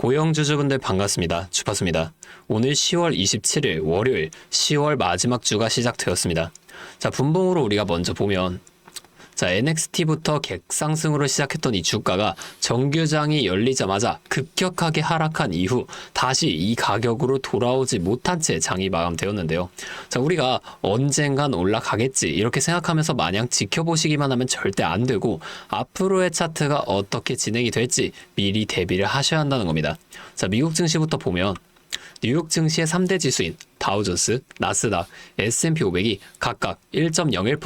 고영주주분들 반갑습니다. 주파수입니다. 오늘 10월 27일 월요일 10월 마지막 주가 시작되었습니다. 자, 분봉으로 우리가 먼저 보면 NXT부터 객상승으로 시작했던 이 주가가 정규장이 열리자마자 급격하게 하락한 이후 다시 이 가격으로 돌아오지 못한 채 장이 마감되었는데요. 자, 우리가 언젠간 올라가겠지 이렇게 생각하면서 마냥 지켜보시기만 하면 절대 안 되고 앞으로의 차트가 어떻게 진행이 될지 미리 대비를 하셔야 한다는 겁니다. 자, 미국 증시부터 보면 뉴욕 증시의 3대 지수인 다우존스, 나스닥, S&P 500이 각각 1.01%,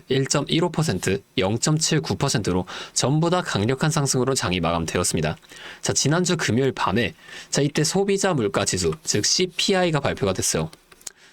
1.15%, 0.79%로 전부 다 강력한 상승으로 장이 마감되었습니다. 자, 지난주 금요일 밤에 이때 소비자 물가 지수, 즉 CPI가 발표가 됐어요.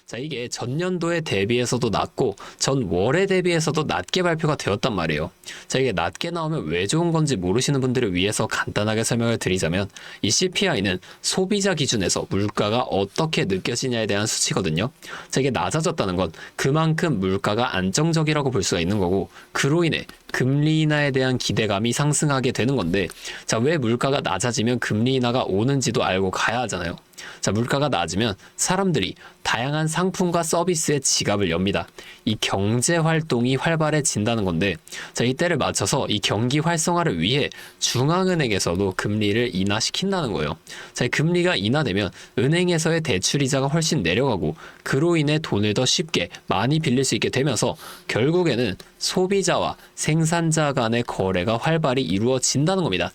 자, 이게 전년도에 대비해서도 낮고 전월에 대비해서도 낮게 발표가 되었단 말이에요. 자, 이게 낮게 나오면 왜 좋은 건지 모르시는 분들을 위해서 간단하게 설명을 드리자면 이 CPI는 소비자 기준에서 물가가 어떻게 느껴지냐에 대한 수치거든요. 자, 이게 낮아졌다는 건 그만큼 물가가 안정적이라고 볼 수가 있는 거고, 그로 인해 금리 인하에 대한 기대감이 상승하게 되는 건데, 자, 왜 물가가 낮아지면 금리 인하가 오는지도 알고 가야 하잖아요. 자, 물가가 낮으면 사람들이 다양한 상품과 서비스에 지갑을 엽니다. 이 경제 활동이 활발해진다는 건데, 자, 이때를 맞춰서 이 경기 활성화를 위해 중앙은행에서도 금리를 인하시킨다는 거예요. 자, 금리가 인하되면 은행에서의 대출이자가 훨씬 내려가고, 그로 인해 돈을 더 쉽게 많이 빌릴 수 있게 되면서 결국에는 소비자와 생산자 간의 거래가 활발히 이루어진다는 겁니다.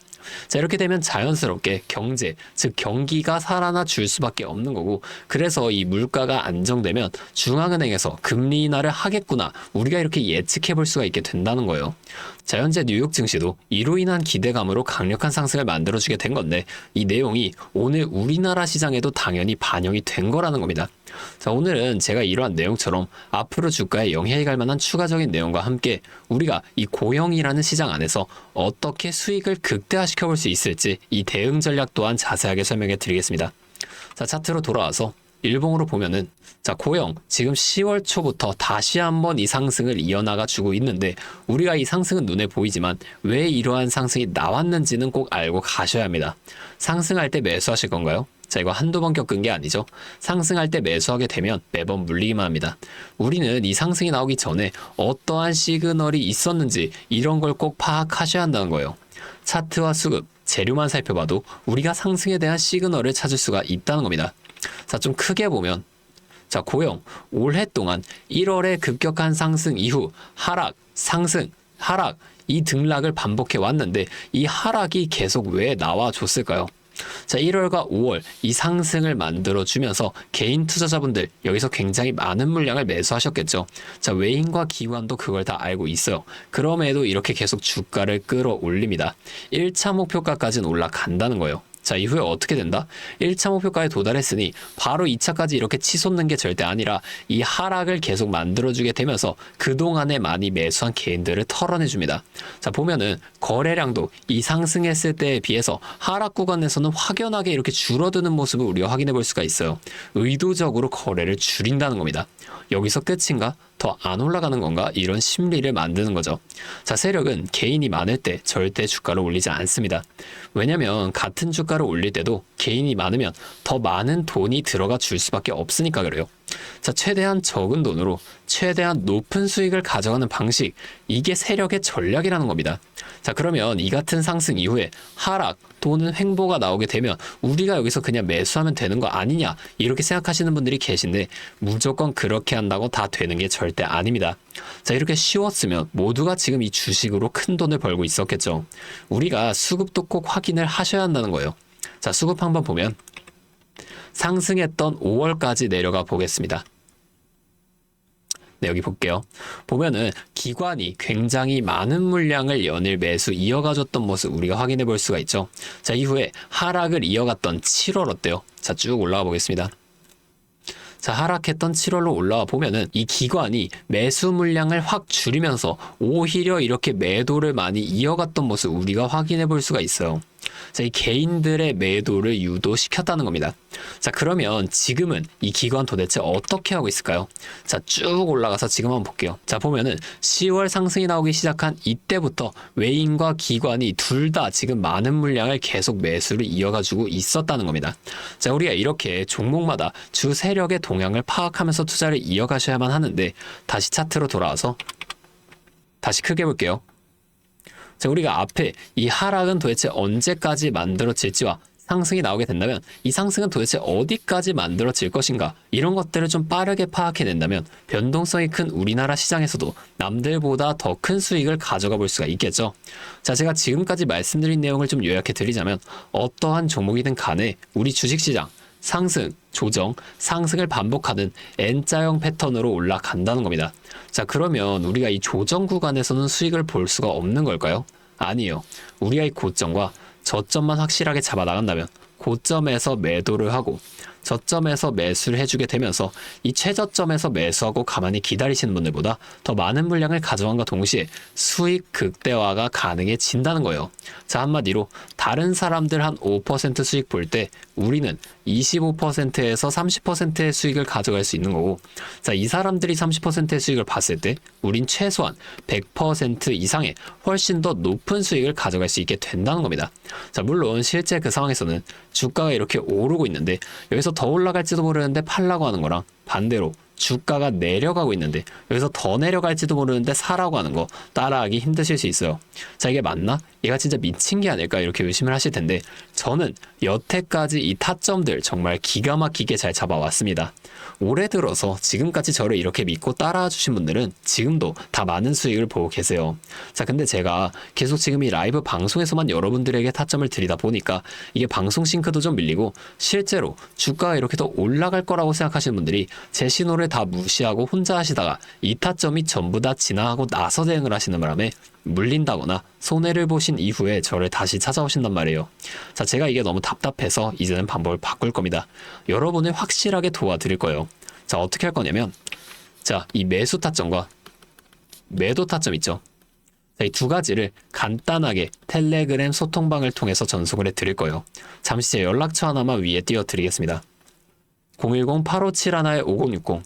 자, 이렇게 되면 자연스럽게 경제, 즉 경기가 살아나 줄 수밖에 없는 거고, 그래서 이 물가가 안정되면 중앙은행에서 금리 인하를 하겠구나, 우리가 이렇게 예측해 볼 수가 있게 된다는 거예요. 자, 현재 뉴욕 증시도 이로 인한 기대감으로 강력한 상승을 만들어주게 된 건데, 이 내용이 오늘 우리나라 시장에도 당연히 반영이 된 거라는 겁니다. 자, 오늘은 제가 이러한 내용처럼 앞으로 주가에 영향이 갈 만한 추가적인 내용과 함께 우리가 이 고영이라는 시장 안에서 어떻게 수익을 극대화시켜 볼 수 있을지 이 대응 전략 또한 자세하게 설명해 드리겠습니다. 자, 차트로 돌아와서 일봉으로 보면은, 자, 고영 지금 10월 초부터 다시 한번 이 상승을 이어나가 주고 있는데, 우리가 이 상승은 눈에 보이지만 왜 이러한 상승이 나왔는지는 꼭 알고 가셔야 합니다. 상승할 때 매수하실 건가요? 자, 이거 한두 번 겪은 게 아니죠. 상승할 때 매수하게 되면 매번 물리기만 합니다. 우리는 이 상승이 나오기 전에 어떠한 시그널이 있었는지 이런 걸 꼭 파악하셔야 한다는 거예요. 차트와 수급, 재료만 살펴봐도 우리가 상승에 대한 시그널을 찾을 수가 있다는 겁니다. 자, 좀 크게 보면, 자, 고영 올해 동안 1월에 급격한 상승 이후 하락, 상승, 하락, 이 등락을 반복해 왔는데 이 하락이 계속 왜 나와줬을까요? 자, 1월과 5월 이 상승을 만들어주면서 개인 투자자분들 여기서 굉장히 많은 물량을 매수하셨겠죠. 자, 외인과 기관도 그걸 다 알고 있어요. 그럼에도 이렇게 계속 주가를 끌어올립니다. 1차 목표가까지는 올라간다는 거예요. 자, 이후에 어떻게 된다? 1차 목표가에 도달했으니 바로 2차까지 이렇게 치솟는 게 절대 아니라 이 하락을 계속 만들어주게 되면서 그동안에 많이 매수한 개인들을 털어내줍니다. 자, 보면은 거래량도 이 상승했을 때에 비해서 하락 구간에서는 확연하게 이렇게 줄어드는 모습을 우리가 확인해 볼 수가 있어요. 의도적으로 거래를 줄인다는 겁니다. 여기서 끝인가? 더 안 올라가는 건가? 이런 심리를 만드는 거죠. 자, 세력은 개인이 많을 때 절대 주가를 올리지 않습니다. 왜냐면 같은 주가를 올릴 때도 개인이 많으면 더 많은 돈이 들어가 줄 수밖에 없으니까 그래요. 자, 최대한 적은 돈으로 최대한 높은 수익을 가져가는 방식, 이게 세력의 전략이라는 겁니다. 자, 그러면 이 같은 상승 이후에 하락 또는 횡보가 나오게 되면 우리가 여기서 그냥 매수하면 되는 거 아니냐, 이렇게 생각하시는 분들이 계신데, 무조건 그렇게 한다고 다 되는 게 절대 아닙니다. 자, 이렇게 쉬웠으면 모두가 지금 이 주식으로 큰 돈을 벌고 있었겠죠. 우리가 수급도 꼭 확인을 하셔야 한다는 거예요. 자, 수급 한번 보면 상승했던 5월까지 내려가 보겠습니다. 네, 여기 볼게요. 보면은 기관이 굉장히 많은 물량을 연일 매수 이어가줬던 모습 우리가 확인해 볼 수가 있죠. 자, 이후에 하락을 이어갔던 7월 어때요? 자, 쭉 올라가 보겠습니다. 자, 하락했던 7월로 올라와 보면은 이 기관이 매수 물량을 확 줄이면서 오히려 이렇게 매도를 많이 이어갔던 모습 우리가 확인해 볼 수가 있어요. 자, 이 개인들의 매도를 유도시켰다는 겁니다. 자, 그러면 지금은 이 기관 도대체 어떻게 하고 있을까요? 자, 쭉 올라가서 지금 한번 볼게요. 자, 보면은 10월 상승이 나오기 시작한 이때부터 외인과 기관이 둘 다 지금 많은 물량을 계속 매수를 이어가지고 있었다는 겁니다. 자, 우리가 이렇게 종목마다 주 세력의 동향을 파악하면서 투자를 이어가셔야만 하는데, 다시 차트로 돌아와서 다시 크게 볼게요. 자, 우리가 앞에 이 하락은 도대체 언제까지 만들어질지와 상승이 나오게 된다면 이 상승은 도대체 어디까지 만들어질 것인가, 이런 것들을 좀 빠르게 파악해낸다면 변동성이 큰 우리나라 시장에서도 남들보다 더 큰 수익을 가져가 볼 수가 있겠죠. 자, 제가 지금까지 말씀드린 내용을 좀 요약해 드리자면, 어떠한 종목이든 간에 우리 주식시장 상승, 조정, 상승을 반복하는 N자형 패턴으로 올라간다는 겁니다. 자, 그러면 우리가 이 조정 구간에서는 수익을 볼 수가 없는 걸까요? 아니에요. 우리가 이 고점과 저점만 확실하게 잡아 나간다면 고점에서 매도를 하고 저점에서 매수를 해주게 되면서 이 최저점에서 매수하고 가만히 기다리시는 분들보다 더 많은 물량을 가져간과 동시에 수익 극대화가 가능해진다는 거예요. 자, 한마디로 다른 사람들 한 5% 수익 볼 때 우리는 25%에서 30%의 수익을 가져갈 수 있는 거고, 자, 이 사람들이 30%의 수익을 봤을 때 우린 최소한 100% 이상의 훨씬 더 높은 수익을 가져갈 수 있게 된다는 겁니다. 자, 물론 실제 그 상황에서는 주가가 이렇게 오르고 있는데 여기서 더 올라갈지도 모르는데 팔라고 하는 거랑, 반대로 주가가 내려가고 있는데 여기서 더 내려갈지도 모르는데 사라고 하는 거 따라하기 힘드실 수 있어요. 자, 이게 맞나? 얘가 진짜 미친 게 아닐까, 이렇게 의심을 하실 텐데, 저는 여태까지 이 타점들 정말 기가 막히게 잘 잡아왔습니다. 올해 들어서 지금까지 저를 이렇게 믿고 따라와 주신 분들은 지금도 다 많은 수익을 보고 계세요. 자, 근데 제가 계속 지금 이 라이브 방송에서만 여러분들에게 타점을 드리다 보니까 이게 방송 싱크도 좀 밀리고, 실제로 주가가 이렇게 더 올라갈 거라고 생각하시는 분들이 제 신호를 다 무시하고 혼자 하시다가 이 타점이 전부 다 지나가고 나서 대응을 하시는 바람에 물린다거나 손해를 보신 이후에 저를 다시 찾아오신단 말이에요. 자, 제가 이게 너무 답답해서 이제는 방법을 바꿀 겁니다. 여러분을 확실하게 도와드릴 거예요. 자, 어떻게 할 거냐면, 자, 이 매수 타점과 매도 타점 있죠. 자, 이 두 가지를 간단하게 텔레그램 소통방을 통해서 전송을 해드릴 거예요. 잠시 제 연락처 하나만 위에 띄워드리겠습니다. 010-8571-5060.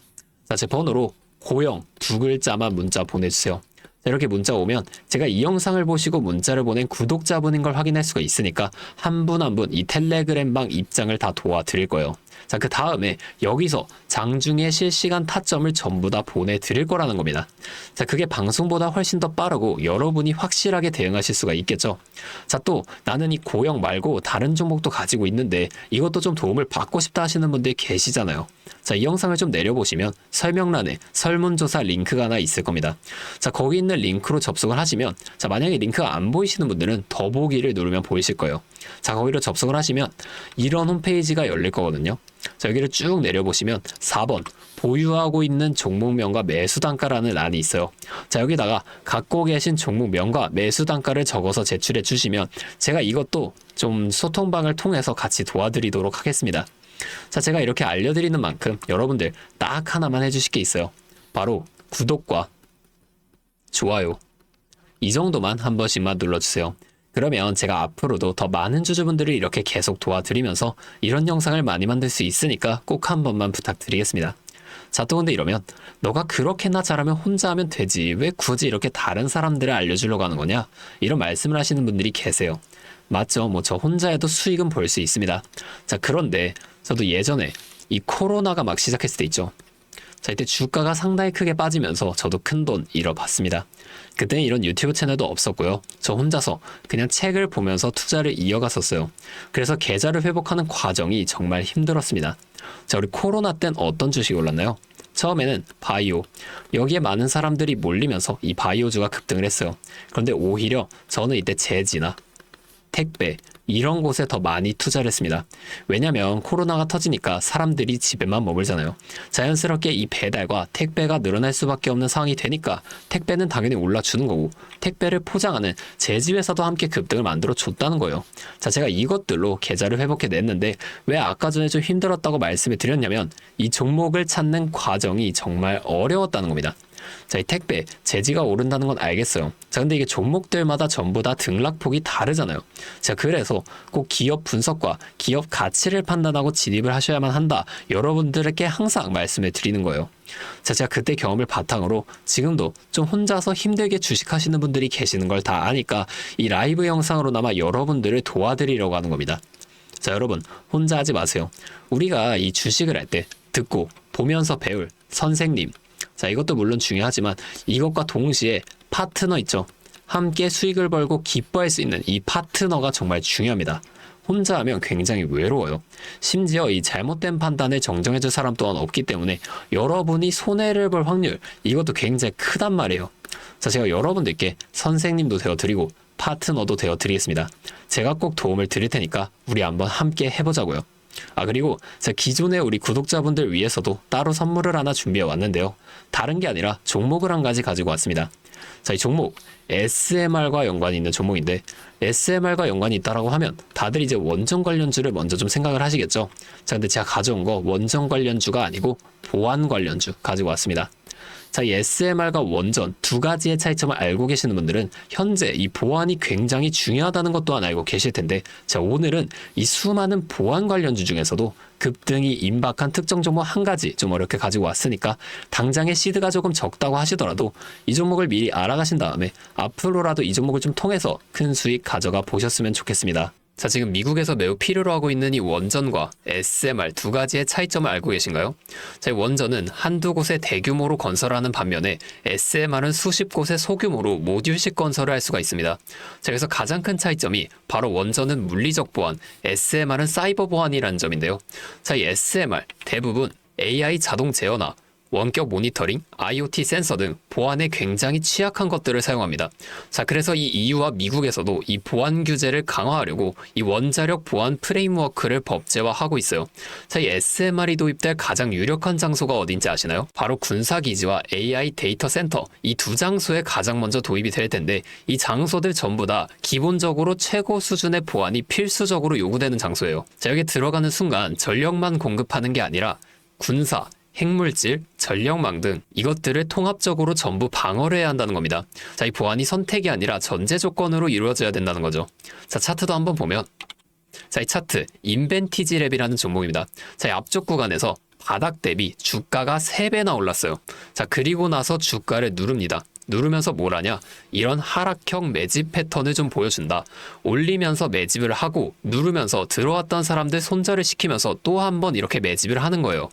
자, 제 번호로 고영 두 글자만 문자 보내주세요. 자, 이렇게 문자 오면 제가 이 영상을 보시고 문자를 보낸 구독자분인 걸 확인할 수가 있으니까 한 분 한 분 이 텔레그램방 입장을 다 도와드릴 거예요. 자, 그 다음에 여기서 장중에 실시간 타점을 전부 다 보내드릴 거라는 겁니다. 자, 그게 방송보다 훨씬 더 빠르고 여러분이 확실하게 대응하실 수가 있겠죠. 자, 또 나는 이 고영 말고 다른 종목도 가지고 있는데 이것도 좀 도움을 받고 싶다 하시는 분들 계시잖아요. 자, 이 영상을 좀 내려보시면 설명란에 설문조사 링크가 하나 있을 겁니다. 자, 거기 있는 링크로 접속을 하시면, 자, 만약에 링크가 안 보이시는 분들은 더보기를 누르면 보이실 거예요. 자, 거기로 접속을 하시면 이런 홈페이지가 열릴 거거든요. 자, 여기를 쭉 내려보시면 4번 보유하고 있는 종목명과 매수단가라는 란이 있어요. 자, 여기다가 갖고 계신 종목명과 매수단가를 적어서 제출해 주시면 제가 이것도 좀 소통방을 통해서 같이 도와드리도록 하겠습니다. 자, 제가 이렇게 알려드리는 만큼 여러분들 딱 하나만 해주실 게 있어요. 바로 구독과 좋아요, 이 정도만 한 번씩만 눌러주세요. 그러면 제가 앞으로도 더 많은 주주분들을 이렇게 계속 도와드리면서 이런 영상을 많이 만들 수 있으니까 꼭 한 번만 부탁드리겠습니다. 자, 또 근데 이러면 너가 그렇게나 잘하면 혼자 하면 되지, 왜 굳이 이렇게 다른 사람들을 알려주려고 하는 거냐, 이런 말씀을 하시는 분들이 계세요. 맞죠? 뭐 저 혼자 해도 수익은 볼 수 있습니다. 자, 그런데 저도 예전에 이 코로나가 막 시작했을 때 있죠. 자, 이때 주가가 상당히 크게 빠지면서 저도 큰돈 잃어봤습니다. 그때는 이런 유튜브 채널도 없었고요. 저 혼자서 그냥 책을 보면서 투자를 이어갔었어요. 그래서 계좌를 회복하는 과정이 정말 힘들었습니다. 자, 우리 코로나 땐 어떤 주식이 올랐나요? 처음에는 바이오, 여기에 많은 사람들이 몰리면서 이 바이오주가 급등을 했어요. 그런데 오히려 저는 이때 제지나 택배, 이런 곳에 더 많이 투자를 했습니다. 왜냐면 코로나가 터지니까 사람들이 집에만 머물잖아요. 자연스럽게 이 배달과 택배가 늘어날 수밖에 없는 상황이 되니까 택배는 당연히 올라주는 거고, 택배를 포장하는 제지회사도 함께 급등을 만들어 줬다는 거예요. 자, 제가 이것들로 계좌를 회복해 냈는데 왜 아까 전에 좀 힘들었다고 말씀을 드렸냐면 이 종목을 찾는 과정이 정말 어려웠다는 겁니다. 자, 이 택배 재지가 오른다는 건 알겠어요. 자, 근데 이게 종목들마다 전부 다 등락폭이 다르잖아요. 자, 그래서 꼭 기업 분석과 기업 가치를 판단하고 진입을 하셔야만 한다. 여러분들에게 항상 말씀을 드리는 거예요. 자, 제가 그때 경험을 바탕으로 지금도 좀 혼자서 힘들게 주식하시는 분들이 계시는 걸 다 아니까 이 라이브 영상으로나마 여러분들을 도와드리려고 하는 겁니다. 자, 여러분 혼자 하지 마세요. 우리가 이 주식을 할 때 듣고 보면서 배울 선생님, 자, 이것도 물론 중요하지만 이것과 동시에 파트너 있죠. 함께 수익을 벌고 기뻐할 수 있는 이 파트너가 정말 중요합니다. 혼자 하면 굉장히 외로워요. 심지어 이 잘못된 판단을 정정해줄 사람 또한 없기 때문에 여러분이 손해를 볼 확률, 이것도 굉장히 크단 말이에요. 자, 제가 여러분들께 선생님도 되어드리고 파트너도 되어드리겠습니다. 제가 꼭 도움을 드릴 테니까 우리 한번 함께 해보자고요. 아, 그리고 제가 기존에 우리 구독자분들 위해서도 따로 선물을 하나 준비해 왔는데요. 다른 게 아니라 종목을 한 가지 가지고 왔습니다. 자, 이 종목 SMR과 연관이 있는 종목인데, SMR과 연관이 있다라고 하면 다들 이제 원전 관련주를 먼저 좀 생각을 하시겠죠. 자, 근데 제가 가져온 거 원전 관련주가 아니고 보안 관련주 가지고 왔습니다. 자, 이 SMR과 원전 두 가지의 차이점을 알고 계시는 분들은 현재 이 보안이 굉장히 중요하다는 것 또한 알고 계실 텐데, 자, 오늘은 이 수많은 보안 관련주 중에서도 급등이 임박한 특정 종목 한 가지 좀 어렵게 가지고 왔으니까 당장의 시드가 조금 적다고 하시더라도 이 종목을 미리 알아가신 다음에 앞으로라도 이 종목을 좀 통해서 큰 수익 가져가 보셨으면 좋겠습니다. 자, 지금 미국에서 매우 필요로 하고 있는 이 원전과 SMR 두 가지의 차이점을 알고 계신가요? 자, 이 원전은 한두 곳에 대규모로 건설하는 반면에 SMR은 수십 곳에 소규모로 모듈식 건설을 할 수가 있습니다. 자, 그래서 가장 큰 차이점이 바로 원전은 물리적 보안, SMR은 사이버 보안이라는 점인데요. 자, 이 SMR 대부분 AI 자동 제어나 원격 모니터링, IoT 센서 등 보안에 굉장히 취약한 것들을 사용합니다. 자, 그래서 이 EU와 미국에서도 이 보안 규제를 강화하려고 이 원자력 보안 프레임워크를 법제화하고 있어요. 자, 이 SMR이 도입될 가장 유력한 장소가 어딘지 아시나요? 바로 군사기지와 AI 데이터 센터, 이 두 장소에 가장 먼저 도입이 될 텐데, 이 장소들 전부 다 기본적으로 최고 수준의 보안이 필수적으로 요구되는 장소예요. 자, 여기 들어가는 순간 전력만 공급하는 게 아니라 군사, 핵물질, 전력망 등 이것들을 통합적으로 전부 방어를 해야 한다는 겁니다. 자, 이 보안이 선택이 아니라 전제 조건으로 이루어져야 된다는 거죠. 자, 차트도 한번 보면, 자, 이 차트 인벤티지 랩이라는 종목입니다. 자, 이 앞쪽 구간에서 바닥 대비 주가가 3배나 올랐어요. 자, 그리고 나서 주가를 누릅니다. 누르면서 뭘 하냐? 이런 하락형 매집 패턴을 좀 보여준다. 올리면서 매집을 하고 누르면서 들어왔던 사람들 손절을 시키면서 또 한 번 이렇게 매집을 하는 거예요.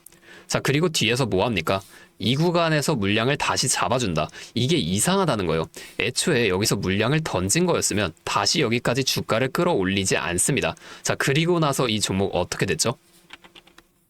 자, 그리고 뒤에서 뭐 합니까? 이 구간에서 물량을 다시 잡아준다. 이게 이상하다는 거예요. 애초에 여기서 물량을 던진 거였으면 다시 여기까지 주가를 끌어올리지 않습니다. 자, 그리고 나서 이 종목 어떻게 됐죠?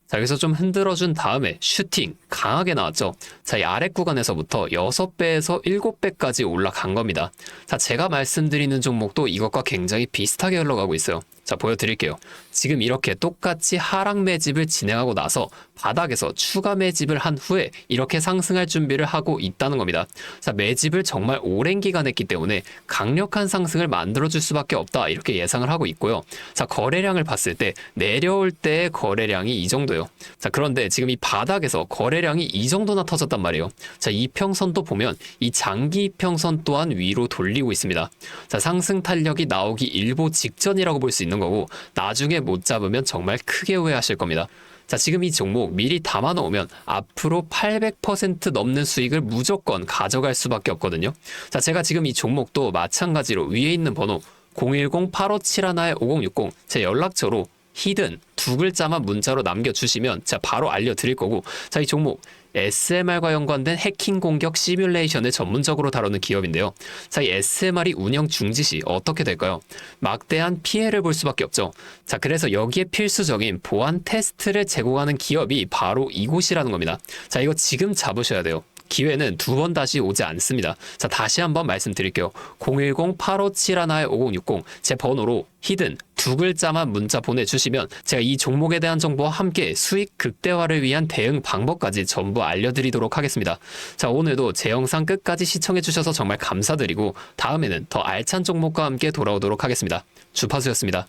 자, 여기서 좀 흔들어준 다음에 슈팅 강하게 나왔죠. 자, 이 아래 구간에서부터 6배에서 7배까지 올라간 겁니다. 자, 제가 말씀드리는 종목도 이것과 굉장히 비슷하게 흘러가고 있어요. 자, 보여드릴게요. 지금 이렇게 똑같이 하락 매집을 진행하고 나서 바닥에서 추가 매집을 한 후에 이렇게 상승할 준비를 하고 있다는 겁니다. 자, 매집을 정말 오랜 기간 했기 때문에 강력한 상승을 만들어줄 수밖에 없다, 이렇게 예상을 하고 있고요. 자, 거래량을 봤을 때 내려올 때의 거래량이 이 정도예요. 자, 그런데 지금 이 바닥에서 거래량이 이 정도나 터졌단 말이에요. 자, 이평선도 보면 이 장기 이평선 또한 위로 돌리고 있습니다. 자, 상승 탄력이 나오기 일보 직전이라고 볼 수 있는 거고, 나중에 못 잡으면 정말 크게 후회하실 겁니다. 자, 지금 이 종목 미리 담아 놓으면 앞으로 800% 넘는 수익을 무조건 가져갈 수밖에 없거든요. 자, 제가 지금 이 종목도 마찬가지로 위에 있는 번호 010-8571-5060 제 연락처로 히든 두 글자만 문자로 남겨주시면 제가 바로 알려드릴 거고, 자, 이 종목 SMR과 연관된 해킹 공격 시뮬레이션을 전문적으로 다루는 기업인데요. 자, 이 SMR이 운영 중지 시 어떻게 될까요? 막대한 피해를 볼 수밖에 없죠. 자, 그래서 여기에 필수적인 보안 테스트를 제공하는 기업이 바로 이곳이라는 겁니다. 자, 이거 지금 잡으셔야 돼요. 기회는 두 번 다시 오지 않습니다. 자, 다시 한번 말씀드릴게요. 010-8571-5060 제 번호로 히든 두 글자만 문자 보내주시면 제가 이 종목에 대한 정보와 함께 수익 극대화를 위한 대응 방법까지 전부 알려드리도록 하겠습니다. 자, 오늘도 제 영상 끝까지 시청해주셔서 정말 감사드리고 다음에는 더 알찬 종목과 함께 돌아오도록 하겠습니다. 주파수였습니다.